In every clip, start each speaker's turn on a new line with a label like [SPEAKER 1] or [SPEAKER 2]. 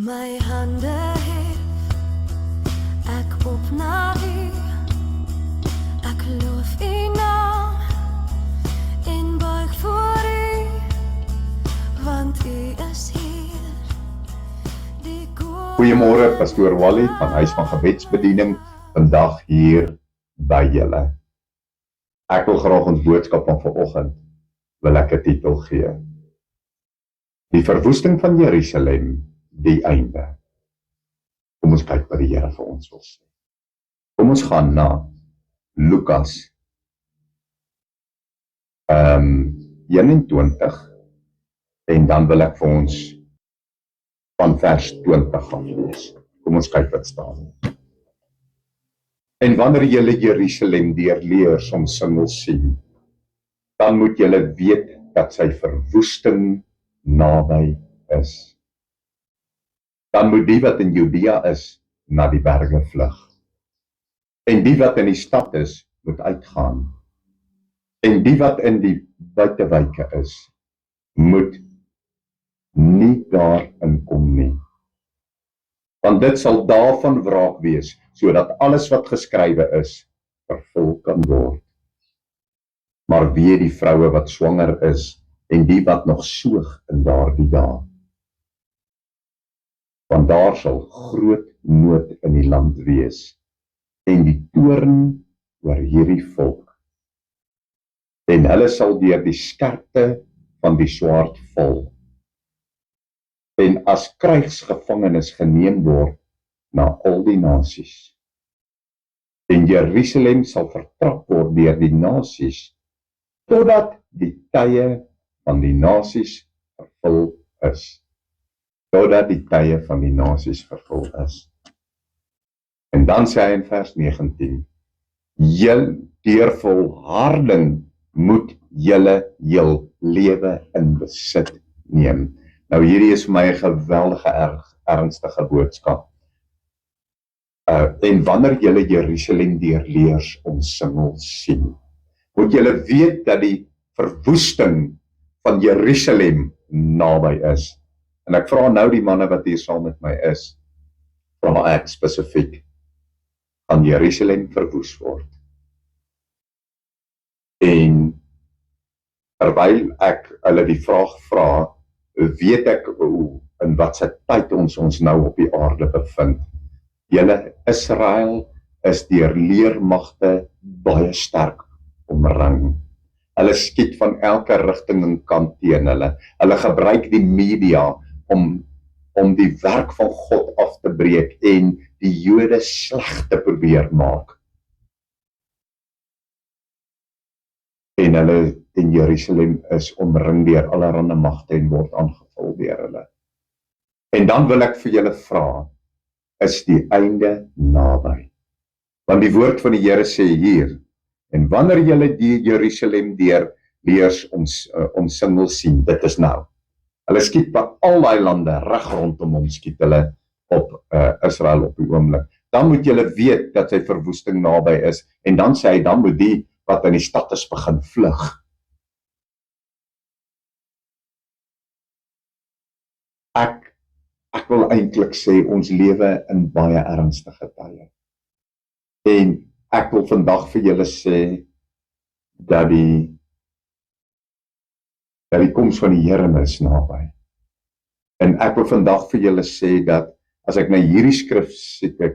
[SPEAKER 1] My hande hef ek op na u. Ek loof u naam en buig voor u, want u is hier. Die
[SPEAKER 2] Goeiemôre, Pastoor Wally van Huis van Gebedsbediening, vandag hier by julle. Ek wil graag ons boodskap van vanoggend wil ek 'n titel gee. Die verwoesting van Jerusalem, die einde. Kom ons kyk wat die Here vir ons wil sê. Kom ons gaan na Lukas 21 en dan wil ek vir ons van vers 20 gaan lees. Kom ons kyk wat staan. En wanneer julle Jerusalem deurleers omsingel sien, dan moet julle weet dat sy verwoesting naby is. Dan moet die wat in Judea is, na die berge vlug. En die wat in die stad is, moet uitgaan. En die wat in die buitewyke is, moet nie daarin kom nie. Want dit sal daarvan wraak wees, sodat alles wat geskrywe is, vervul kan word. Maar wee die vroue wat swanger is, en die wat nog soog in daardie dae. Want daar sal groot nood in die land wees, en die toorn oor hierdie volk. En hulle sal deur die skerpte van die swaard val, en as krygsgevangenes geneem word na al die nasies. En Jerusalem sal vertrap word deur die nasies, totdat die tye van die nasies vervul is. Totdat die tye van die nasies vervul is. En dan sê hy in vers 19, deur volharding moet julle heel lewe in besit neem. Nou hierdie is vir my 'n geweldige ernstige boodskap. En wanneer julle Jerusalem deurleers omsingel sien, moet julle weet dat die verwoesting van Jerusalem naby is. En ek vra nou die manne wat hier saam met my is, vra ek spesifiek, gaan Jerusalem verwoes word? En terwyl ek hulle die vraag vra, weet ek in wat se tyd ons nou op die aarde bevind. Julle Israel is deur leermagte baie sterk omring. Hulle skiet van elke rigting en kant teen hulle. Hulle gebruik die media om die werk van God af te breek en die Jode sleg te probeer maak. En hulle in Jerusalem is omring deur allerlei magte en word aangevul deur hulle. En dan wil ek vir julle vra, is die einde naby? Want die woord van die Here sê hier, en wanneer julle die Jerusalem deurleers omsingel sien, dit is nou. Hulle skiet by al die lande reg rondom hom, skiet hulle op Israel op die oomblik. Dan moet julle weet dat sy verwoesting naby is, en dan sê hy, dan moet die wat in die stad is begin vlug. Ek wil eintlik sê, ons lewe in baie ernstige tye. En ek wil vandag vir julle sê, dat die koms van die Here is naby. En ek wil vandag vir julle sê, dat as ek na hierdie skrif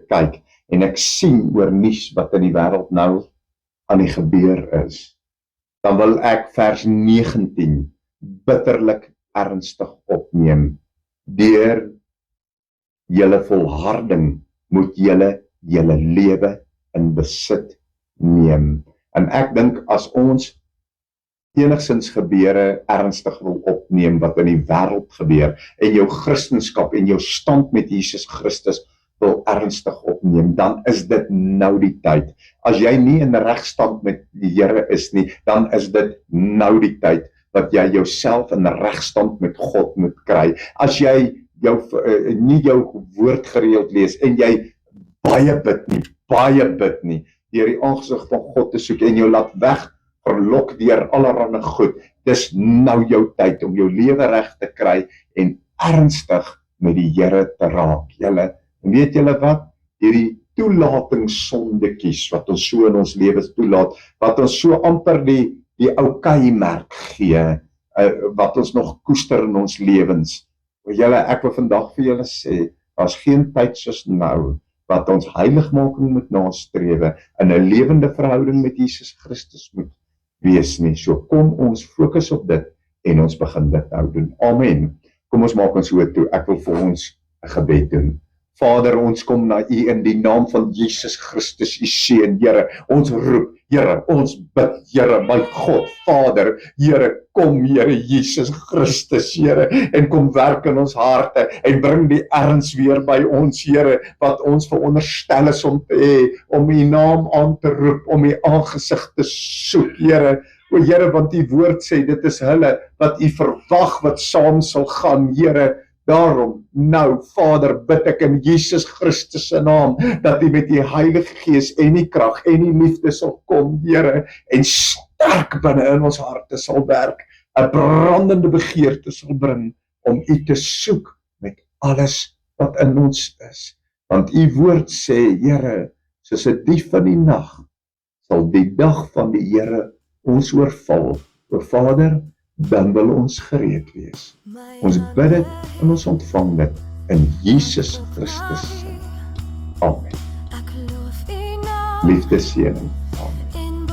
[SPEAKER 2] kyk, en ek sien oor nuus wat in die wêreld nou aan die gebeur is, dan wil ek vers 19 bitterlik ernstig opneem. Deur julle volharding moet julle lewe in besit neem. En ek dink as ons enigsins gebeure ernstig wil opneem wat in die wêreld gebeur, en jou Christenskap en jou stand met Jesus Christus wil ernstig opneem, dan is dit nou die tyd. As jy nie in regstand met die Here is nie, dan is dit nou die tyd dat jy jouself in regstand met God moet kry. As jy nie jou woord gereeld lees, en jy baie bid nie, deur die aangesig van God te soek, en jou laat weg verlok deur allerlei goed, dis nou jou tyd om jou lewe reg te kry, en ernstig met die Here te raak. Julle, en weet julle wat? Hierdie toelatingssondekies wat ons so in ons lewens toelaat, wat ons so amper die okay merk gee, wat ons nog koester in ons lewens. Julle, ek wil vandag vir julle sê, daar's geen tyd soos nou, wat ons heiligmaking moet nastrewe, in 'n lewende verhouding met Jesus Christus moet wees nie. So kom ons fokus op dit, en ons begin dit nou doen. Amen. Kom ons maak ons oë toe, ek wil vir ons 'n gebed doen. Vader, ons kom na U in die naam van Jesus Christus, U seun, Here, ons roep, Here, ons bid, Here, my God, Vader, Here, kom, Here Jesus Christus, Here, en kom werk in ons harte, en bring die erns weer by ons, Here, wat ons veronderstel is om te hê, om U naam aan te roep, om U aangesig te soek, Here, o Here, want U woord sê, dit is hulle wat U verwag, wat saam sal gaan, Here. Daarom, nou, Vader, bid ek in Jesus Christus se naam, dat U met die Heilige Gees en die krag en die liefde sal kom, Here, en sterk binne in ons harte sal werk, 'n brandende begeerte sal bring, om U te soek met alles wat in ons is. Want U woord sê, Here, soos 'n dief in die nag, sal die dag van die Here ons oorval. O Vader, dan wil ons gereed wees. Ons bid dit en ons ontvang dit in Jesus Christus. Amen. Liefdesseëning. Amen.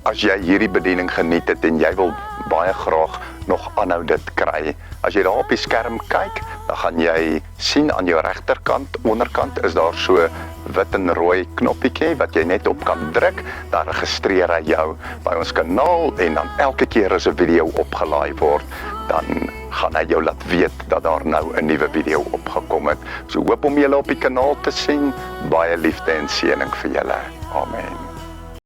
[SPEAKER 2] As jy hierdie bediening geniet het en jy wil baie graag nog aanhou dit kry, as jy daar op die skerm kyk, dan gaan jy sien aan jou regterkant, onderkant is daar so wit en rooi knoppietjie wat jy net op kan druk, dan registreer hy jou by ons kanaal en dan elke keer as 'n video opgelaai word, dan gaan hy jou laat weet dat daar nou 'n nuwe video opgekom het. So hoop om julle op die kanaal te sien. Baie liefde en seëning vir julle. Amen.